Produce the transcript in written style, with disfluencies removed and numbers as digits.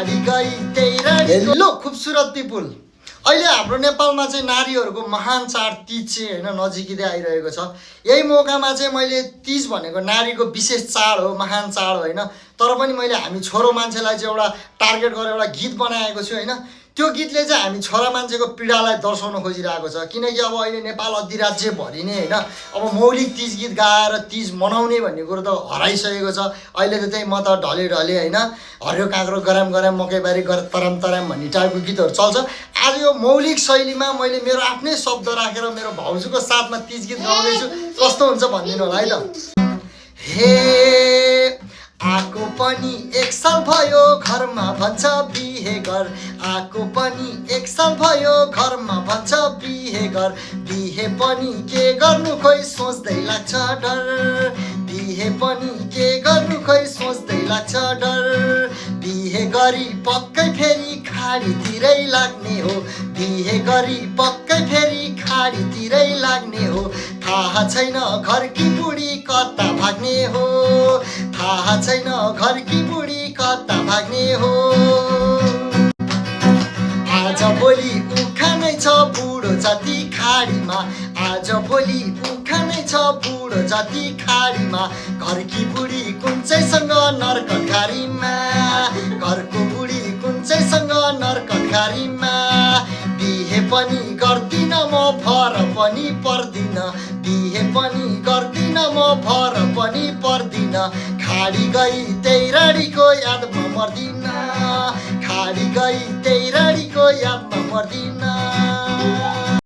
खाडी गई त्यही रानी। हेलो खुबसुरत पिपुल, अहिले हाम्रो नेपालमा चाहिँ नारीहरूको महान चाड तीज चाहिँ होइन नजिकै आइरहेको छ। यही मौकामा चाहिँ मैले तीज भनेको नारीको विशेष चाड हो, महान चाड हो होइन। तर पनि मैले हामी छोरो मान्छेलाई चाहिँ एउटा टार्गेट गरेर एउटा गीत बनाएको छु होइन। त्यो गीतले चाहिँ हामी छोरा मान्छेको पीडालाई दर्शाउन खोजिरहेको छ, किनकि अब अहिले नेपाल अधिराज्यभरि नै होइन अब मौलिक तीज गीत गाएर तीज मनाउने भन्ने कुरो त हराइसकेको छ। अहिले त त्यही म त ढले ढले होइन, हरियो काँक्रो गरम गरम मकैबारी तरम तरम भन्ने टाइपको गीतहरू चल्छ। आज यो मौलिक शैलीमा मैले मेरो आफ्नै शब्द राखेर मेरो भाउजूको साथमा तीज गीत गाउँदैछु, कस्तो हुन्छ भनिदिनु होला है त। हे आको पनि एक साल भयो घरमा भन्छ बिहे गर, आको पनि एक साल भयो घरमा भन्छ बिहे गर। बिहे पनि के गर्नु खोइ सोच्दै लाग्छ डर, बिहे पनि के गर्नु खोइ सोच्दै लाग्छ डर। बिहे गरी पक्कै फेरि खाडीतिरै लाग्ने हो, बिहे गरी पक्कै फेरि खाडीतिरै लाग्ने हो। थाहा छैन घरकी बुढी कता भाग्ने हो, थाहा छैन घरकी बुढी कता भाग्ने हो। आज भोलि उखानै छ बुढो जाति खाडीमा, आज भोलि उखानै छ बुढो जाति खाडीमा। घरकी बुढी कुन चाहिँसँग नरकटखारीमा, घरको बुढी कुन चाहिँसँग नरकटखारीमा। बिहे पनि गर्दिन म भर पनि पर्दिन, बिहे पनि गर्दिन म भर पनि पर्दिन। खाडी गई त्यही रानीको यादमा मर्दिन, खाडी गई त्यही रानीको यादमा मर्दिन।